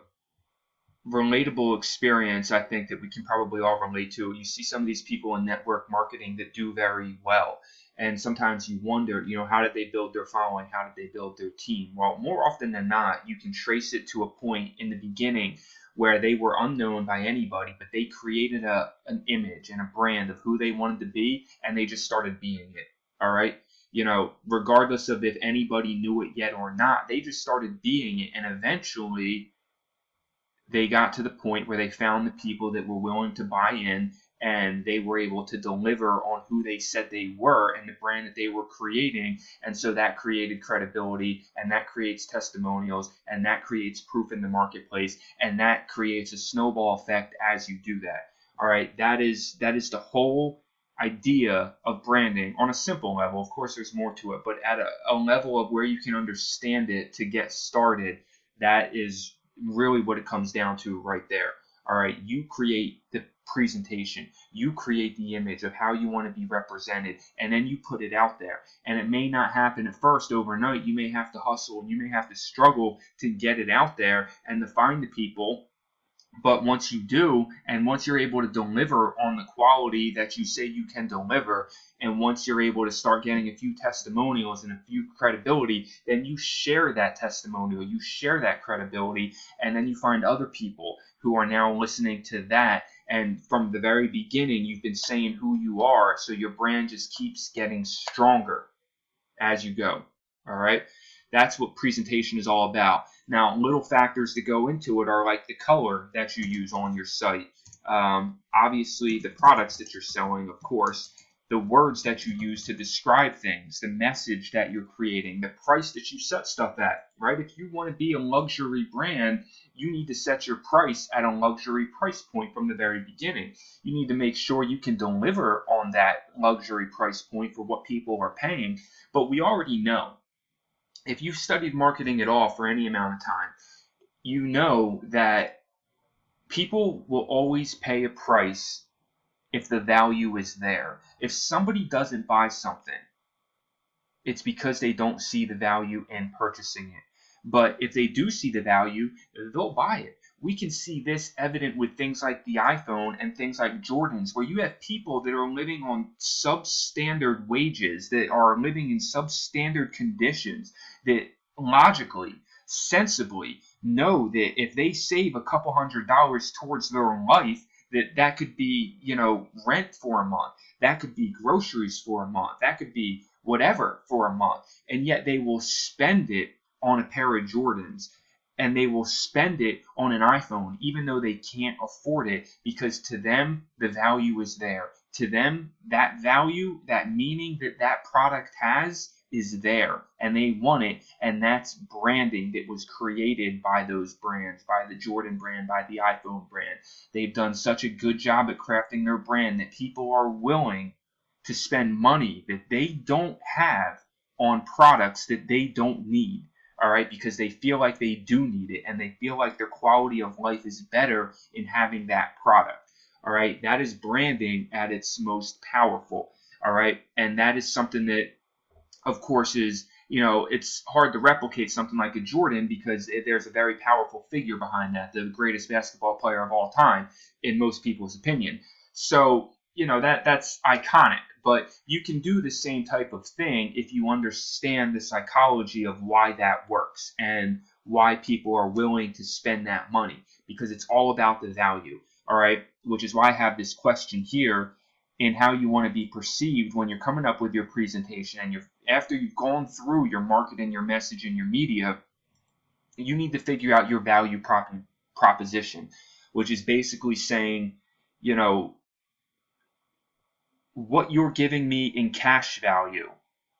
relatable experience, I think, that we can probably all relate to. You see some of these people in network marketing that do very well. And sometimes you wonder, you know, how did they build their following? How did they build their team? Well, more often than not, you can trace it to a point in the beginning where they were unknown by anybody, but they created an image and a brand of who they wanted to be, and they just started being it. All right? You know, regardless of if anybody knew it yet or not, they just started being it, and eventually they got to the point where they found the people that were willing to buy in, and they were able to deliver on who they said they were and the brand that they were creating. And so that created credibility, and that creates testimonials, and that creates proof in the marketplace, and that creates a snowball effect as you do that. All right, that is the whole idea of branding on a simple level. Of course, there's more to it, but at a level of where you can understand it to get started, that is really what it comes down to right there. All right, you create the presentation. You create the image of how you want to be represented, and then you put it out there. And it may not happen at first overnight. You may have to hustle and you may have to struggle to get it out there and to find the people. But once you do, and once you're able to deliver on the quality that you say you can deliver, and once you're able to start getting a few testimonials and a few credibility, then you share that testimonial, you share that credibility, and then you find other people who are now listening to that. And from the very beginning, you've been saying who you are, so your brand just keeps getting stronger as you go. All right? That's what presentation is all about. Now, little factors that go into it are like the color that you use on your site. Obviously, the products that you're selling, of course, the words that you use to describe things, the message that you're creating, the price that you set stuff at, right? If you want to be a luxury brand, you need to set your price at a luxury price point from the very beginning. You need to make sure you can deliver on that luxury price point for what people are paying. But we already know, if you've studied marketing at all for any amount of time, you know that people will always pay a price if the value is there. If somebody doesn't buy something, it's because they don't see the value in purchasing it. But if they do see the value, they'll buy it. We can see this evident with things like the iPhone and things like Jordans, where you have people that are living on substandard wages, that are living in substandard conditions, that logically, sensibly know that if they save a couple $100 towards their life, that could be, rent for a month. That could be groceries for a month. That could be whatever for a month. And yet they will spend it on a pair of Jordans. And they will spend it on an iPhone, even though they can't afford it, because to them, the value is there. To them, that value, that meaning that product has is there, and they want it, and that's branding that was created by those brands, by the Jordan brand, by the iPhone brand. They've done such a good job at crafting their brand that people are willing to spend money that they don't have on products that they don't need. All right, because they feel like they do need it, and they feel like their quality of life is better in having that product. All right, that is branding at its most powerful. All right, and that is something that, of course, is, it's hard to replicate something like a Jordan, because there's a very powerful figure behind that, the greatest basketball player of all time, in most people's opinion. So, that's iconic. But you can do the same type of thing if you understand the psychology of why that works and why people are willing to spend that money, because it's all about the value, all right? Which is why I have this question here in how you want to be perceived when you're coming up with your presentation, and after you've gone through your marketing, your message, and your media, you need to figure out your value proposition, which is basically saying, what you're giving me in cash value,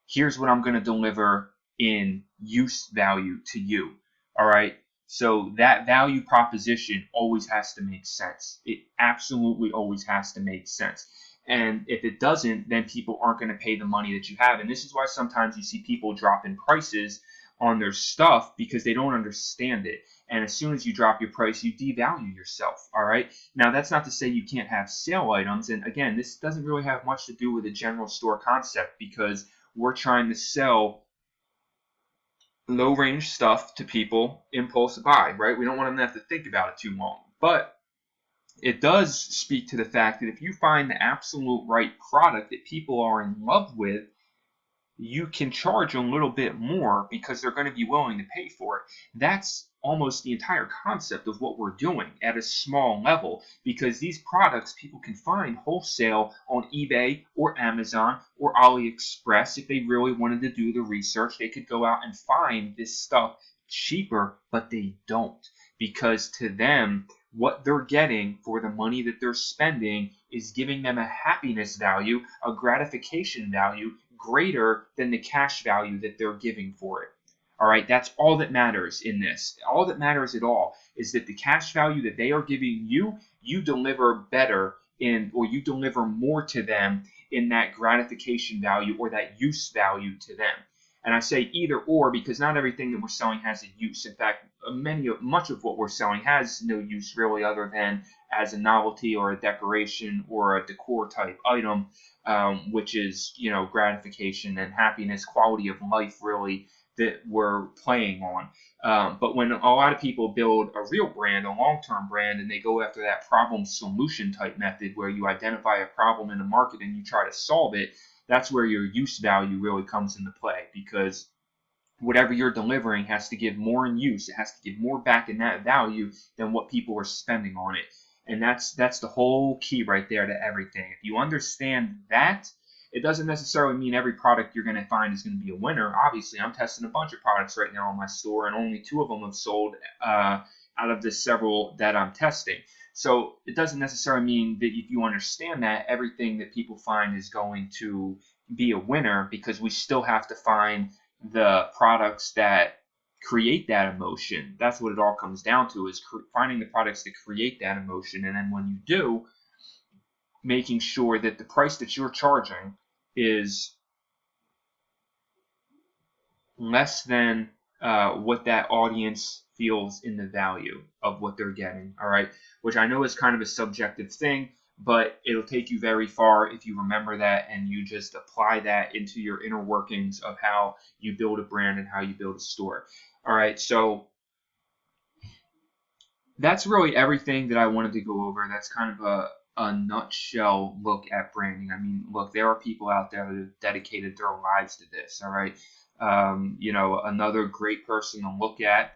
here's what I'm going to deliver in use value to you. All right. So that value proposition always has to make sense. It absolutely always has to make sense. And if it doesn't, then people aren't going to pay the money that you have. And this is why sometimes you see people dropping prices on their stuff, because they don't understand it. And as soon as you drop your price, you devalue yourself, all right? Now, that's not to say you can't have sale items. And again, this doesn't really have much to do with a general store concept, because we're trying to sell low-range stuff to people, impulse buy, right? We don't want them to have to think about it too long. But it does speak to the fact that if you find the absolute right product that people are in love with, you can charge a little bit more because they're going to be willing to pay for it. That's almost the entire concept of what we're doing at a small level, because these products people can find wholesale on eBay or Amazon or AliExpress. If they really wanted to do the research, they could go out and find this stuff cheaper, but they don't, because to them, what they're getting for the money that they're spending is giving them a happiness value, a gratification value greater than the cash value that they're giving for it. All right, that's all that matters in this. All that matters at all is that the cash value that they are giving you, you deliver better in, or you deliver more to them in that gratification value or that use value to them. And I say either or because not everything that we're selling has a use. In fact, much of what we're selling has no use really other than as a novelty or a decoration or a decor type item, which is, gratification and happiness, quality of life really that we're playing on. But when a lot of people build a real brand, a long-term brand, and they go after that problem solution type method where you identify a problem in the market and you try to solve it, that's where your use value really comes into play, because whatever you're delivering has to give more in use. It has to give more back in that value than what people are spending on it. And that's the whole key right there to everything. If you understand that, it doesn't necessarily mean every product you're going to find is going to be a winner. Obviously, I'm testing a bunch of products right now in my store, and only 2 of them have sold out of the several that I'm testing. So it doesn't necessarily mean that if you understand that, everything that people find is going to be a winner, because we still have to find the products that create that emotion. That's what it all comes down to, is finding the products that create that emotion. And then when you do, making sure that the price that you're charging is less than what that audience feels in the value of what they're getting, all right? Which I know is kind of a subjective thing, but it'll take you very far if you remember that and you just apply that into your inner workings of how you build a brand and how you build a store. All right, so that's really everything that I wanted to go over. That's kind of a nutshell look at branding. I mean, look, there are people out there that have dedicated their lives to this, all right? Another great person to look at,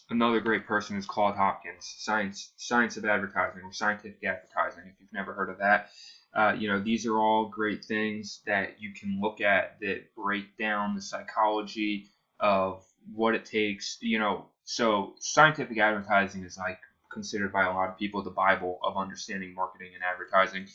another great person is Claude Hopkins, Science of Advertising, or Scientific Advertising, if you've never heard of that. These are all great things that you can look at that break down the psychology of what it takes. So scientific advertising is like considered by a lot of people the Bible of understanding marketing and advertising.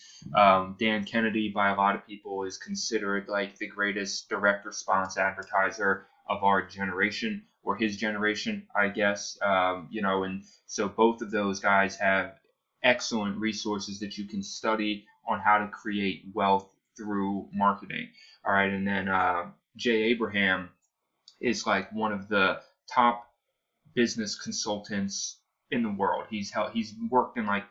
Dan Kennedy, by a lot of people, is considered like the greatest direct response advertiser of our generation, or his generation, I guess. And so both of those guys have excellent resources that you can study on how to create wealth through marketing. All right, and then Jay Abraham is like one of the top business consultants in the world. He's worked in like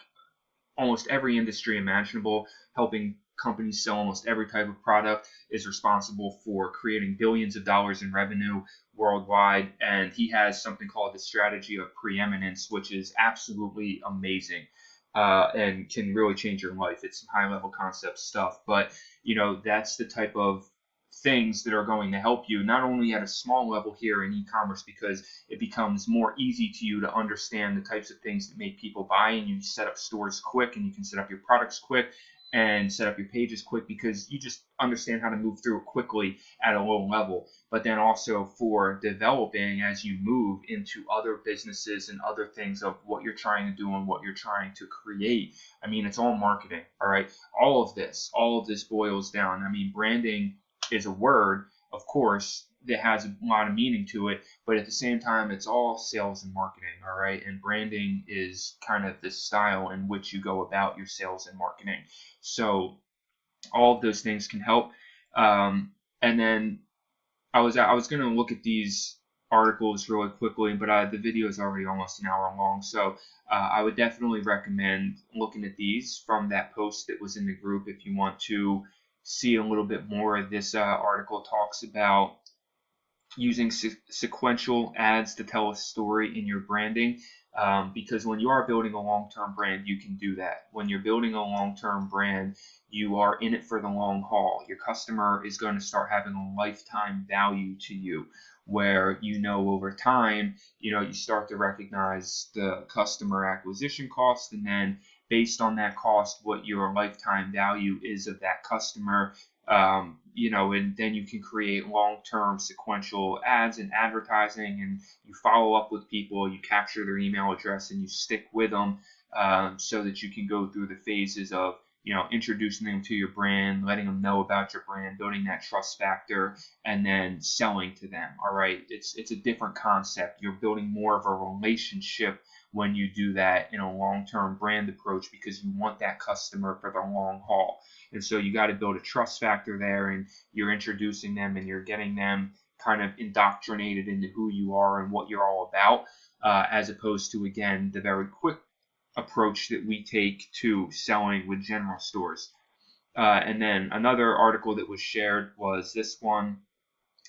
almost every industry imaginable, helping companies sell almost every type of product, is responsible for creating billions of dollars in revenue worldwide. And he has something called the strategy of preeminence, which is absolutely amazing and can really change your life. It's some high level concept stuff, but that's the type of things that are going to help you not only at a small level here in e-commerce, because it becomes more easy to you to understand the types of things that make people buy, and you set up stores quick, and you can set up your products quick and set up your pages quick, because you just understand how to move through it quickly at a low level. But then also for developing as you move into other businesses and other things of what you're trying to do and what you're trying to create. I mean, it's all marketing, all right? All of this boils down. I mean, branding is a word, of course, that has a lot of meaning to it, but at the same time, it's all sales and marketing, all right? And branding is kind of the style in which you go about your sales and marketing. So all of those things can help. And then I was going to look at these articles really quickly, but the video is already almost an hour long, so I would definitely recommend looking at these from that post that was in the group if you want to see a little bit more. This article talks about using sequential ads to tell a story in your branding, because when you are building a long-term brand, you can do that. When you're building a long-term brand, you are in it for the long haul. Your customer is going to start having a lifetime value to you, where over time, you start to recognize the customer acquisition cost, and then based on that cost, what your lifetime value is of that customer, and then you can create long-term sequential ads and advertising, and you follow up with people, you capture their email address, and you stick with them so that you can go through the phases of introducing them to your brand, letting them know about your brand, building that trust factor, and then selling to them. All right, it's a different concept. You're building more of a relationship when you do that in a long-term brand approach, because you want that customer for the long haul. And so you got to build a trust factor there, and you're introducing them and you're getting them kind of indoctrinated into who you are and what you're all about, as opposed to, again, the very quick approach that we take to selling with general stores. And then another article that was shared was this one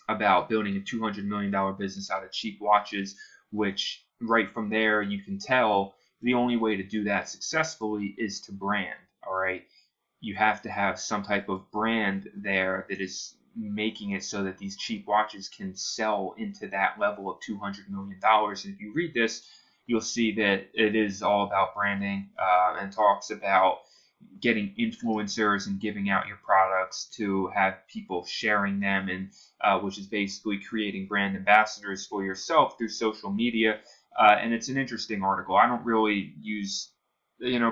about building a $200 million business out of cheap watches, which right from there you can tell the only way to do that successfully is to brand. All right, you have to have some type of brand there that is making it so that these cheap watches can sell into that level of $200 million. And if you read this, you'll see that it is all about branding, and talks about getting influencers and giving out your products to have people sharing them, and which is basically creating brand ambassadors for yourself through social media. And it's an interesting article. I don't really use,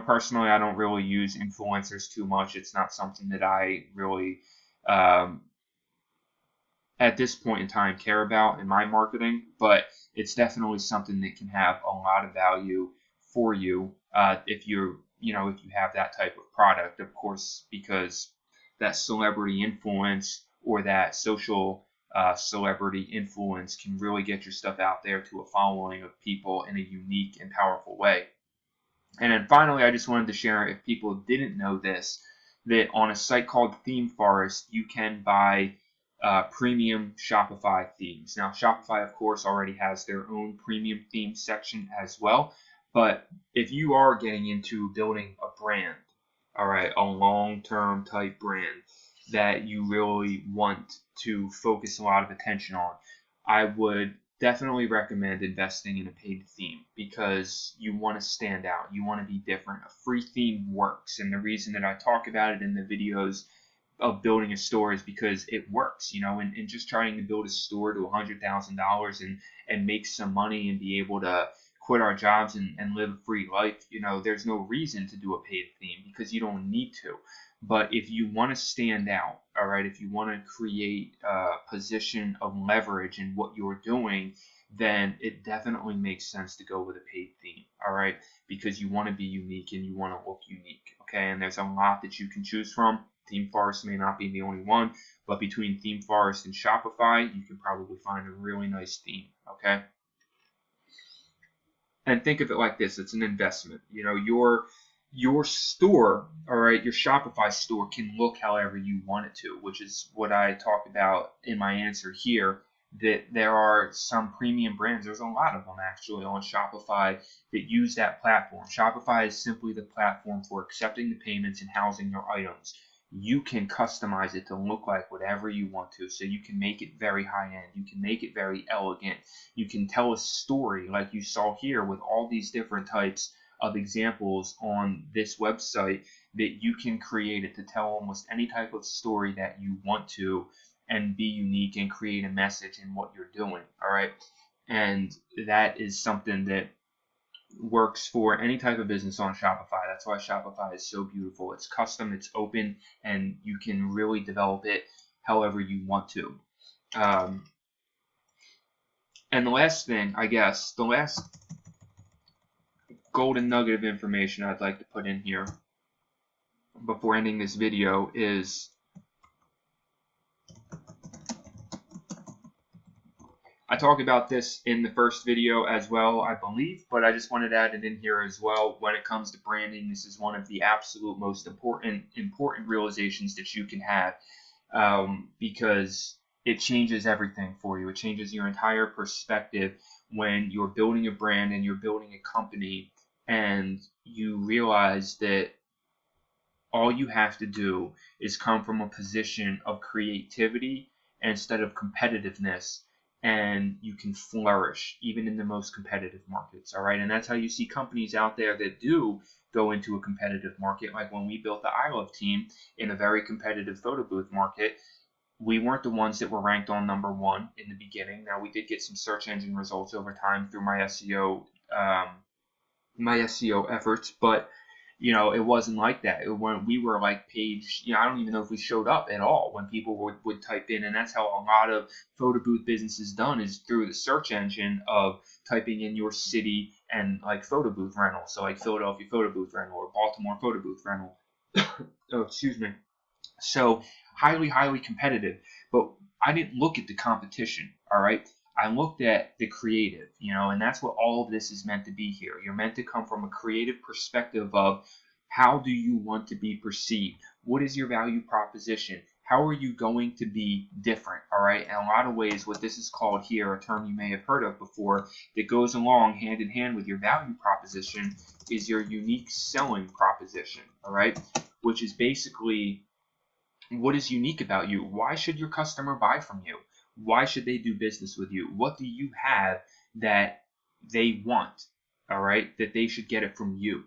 personally, I don't really use influencers too much. It's not something that I really, at this point in time, care about in my marketing, but it's definitely something that can have a lot of value for you, if you have that type of product, of course, because that celebrity influence or that social celebrity influence can really get your stuff out there to a following of people in a unique and powerful way. And then finally, I just wanted to share, if people didn't know this, that on a site called Theme Forest, you can buy premium Shopify themes. Now, Shopify, of course, already has their own premium theme section as well. But if you are getting into building a brand, all right, a long-term type brand that you really want to focus a lot of attention on, I would definitely recommend investing in a paid theme, because you want to stand out. You want to be different. A free theme works. And the reason that I talk about it in the videos of building a store is because it works, and just trying to build a store to $100,000 and make some money and be able to quit our jobs and live a free life, there's no reason to do a paid theme, because you don't need to. But if you want to stand out, all right, if you want to create a position of leverage in what you're doing, then it definitely makes sense to go with a paid theme, all right, because you want to be unique and you want to look unique, okay? And there's a lot that you can choose from. Theme Forest may not be the only one, but between Theme Forest and Shopify, you can probably find a really nice theme, okay? And think of it like this: it's an investment. Your store, all right, your Shopify store can look however you want it to, which is what I talk about in my answer here, that there are some premium brands. There's a lot of them actually on Shopify that use that platform. Shopify is simply the platform for accepting the payments and housing your items. You can customize it to look like whatever you want to. So you can make it very high end. You can make it very elegant. You can tell a story like you saw here with all these different types of examples on this website, that you can create it to tell almost any type of story that you want to and be unique and create a message in what you're doing. All right. And that is something that works for any type of business on Shopify. That's why Shopify is so beautiful. It's custom, it's open, and you can really develop it however you want to. And the last thing, I guess, the last golden nugget of information I'd like to put in here before ending this video is, I talk about this in the first video as well, I believe, but I just wanted to add it in here as well. When it comes to branding, this is one of the absolute most important realizations that you can have, because it changes everything for you. It changes your entire perspective when you're building a brand and you're building a company, and you realize that all you have to do is come from a position of creativity instead of competitiveness, and you can flourish even in the most competitive markets. All right, and that's how you see companies out there that do go into a competitive market. Like when we built the I Love team in a very competitive photo booth market, we weren't the ones that were ranked on #1 in the beginning. Now, we did get some search engine results over time through my SEO efforts, but it wasn't like that. When we were like page, I don't even know if we showed up at all when people would type in. And that's how a lot of photo booth business is done, is through the search engine of typing in your city and like photo booth rental. So like Philadelphia photo booth rental or Baltimore photo booth rental. Oh, excuse me. So highly, highly competitive. But I didn't look at the competition, all right? I looked at the creative, and that's what all of this is meant to be here. You're meant to come from a creative perspective of how do you want to be perceived? What is your value proposition? How are you going to be different, all right? In a lot of ways, what this is called here, a term you may have heard of before, that goes along hand in hand with your value proposition is your unique selling proposition, all right? Which is basically what is unique about you. Why should your customer buy from you? Why should they do business with you? What do you have that they want, all right, that they should get it from you?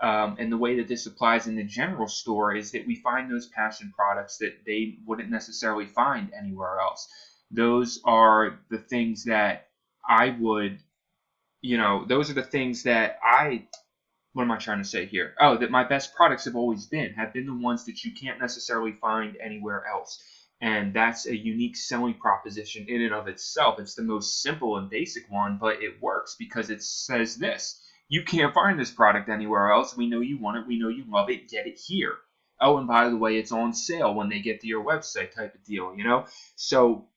And the way that this applies in the general store is that we find those passion products that they wouldn't necessarily find anywhere else. Those are the things that I would, those are the things that what am I trying to say here? Oh, that my best products have been the ones that you can't necessarily find anywhere else. And that's a unique selling proposition in and of itself. It's the most simple and basic one, but it works because it says this. You can't find this product anywhere else. We know you want it. We know you love it. Get it here. Oh, and by the way, it's on sale when they get to your website type of deal, So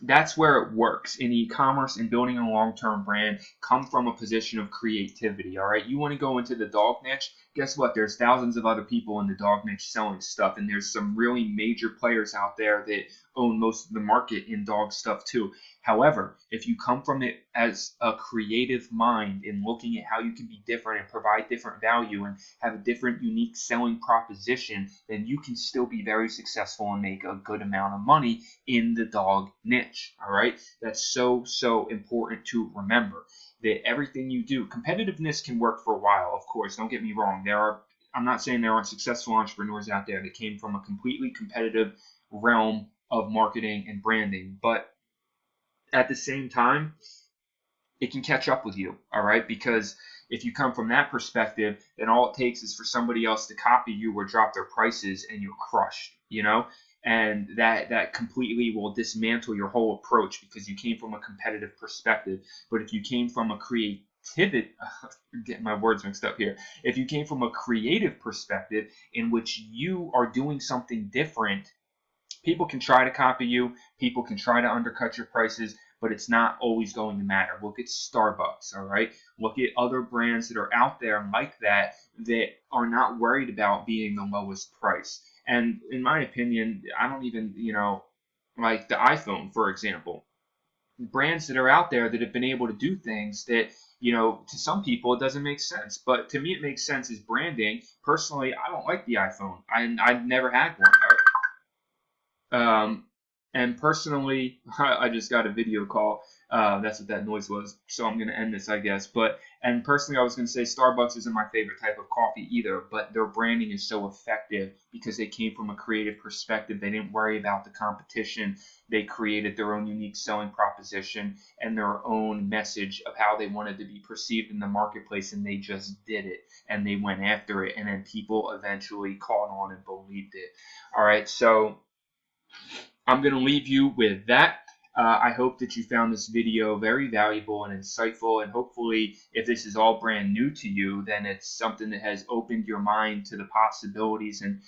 that's where it works in e-commerce and building a long-term brand. Come from a position of creativity. All right, you want to go into the dog niche? Guess what? There's thousands of other people in the dog niche selling stuff, and there's some really major players out there that own most of the market in dog stuff too. However, if you come from it as a creative mind in looking at how you can be different and provide different value and have a different unique selling proposition, then you can still be very successful and make a good amount of money in the dog niche. All right, that's so important to remember that everything you do, competitiveness can work for a while, of course, don't get me wrong. I'm not saying there aren't successful entrepreneurs out there that came from a completely competitive realm of marketing and branding, but at the same time, it can catch up with you, all right? Because if you come from that perspective, then all it takes is for somebody else to copy you or drop their prices and you're crushed, And that completely will dismantle your whole approach because you came from a competitive perspective. But if you came from a I'm getting my words mixed up here. If you came from a creative perspective in which you are doing something different, people can try to copy you, people can try to undercut your prices, but it's not always going to matter. Look at Starbucks, all right? Look at other brands that are out there like that are not worried about being the lowest price. And in my opinion, I don't even, like the iPhone, for example. Brands that are out there that have been able to do things that, to some people it doesn't make sense. But to me it makes sense as branding. Personally, I don't like the iPhone. I've never had one. And personally, I just got a video call. That's what that noise was. So I'm going to end this, I guess. And personally, I was going to say Starbucks isn't my favorite type of coffee either, but their branding is so effective because they came from a creative perspective. They didn't worry about the competition. They created their own unique selling proposition and their own message of how they wanted to be perceived in the marketplace, and they just did it, and they went after it, and then people eventually caught on and believed it. All right, so I'm going to leave you with that. I hope that you found this video very valuable and insightful, and hopefully if this is all brand new to you, then it's something that has opened your mind to the possibilities, and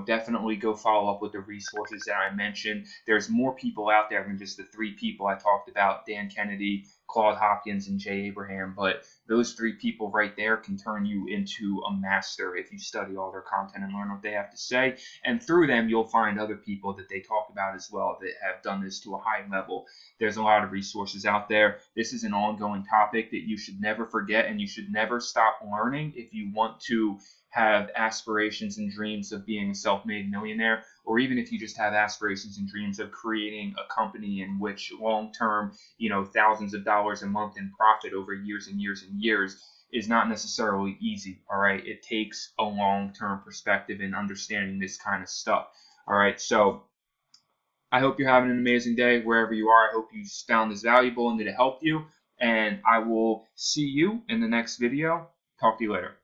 definitely go follow up with the resources that I mentioned. There's more people out there than just the 3 people I talked about, Dan Kennedy, Claude Hopkins, and Jay Abraham, but those 3 people right there can turn you into a master if you study all their content and learn what they have to say. And through them, you'll find other people that they talk about as well that have done this to a high level. There's a lot of resources out there. This is an ongoing topic that you should never forget, and you should never stop learning if you want to have aspirations and dreams of being a self-made millionaire, or even if you just have aspirations and dreams of creating a company in which long-term, thousands of dollars a month in profit over years and years and years is not necessarily easy. All right, it takes a long-term perspective in understanding this kind of stuff. All right, so I hope you're having an amazing day wherever you are. I hope you found this valuable and that it helped you, and I will see you in the next video. Talk to you later.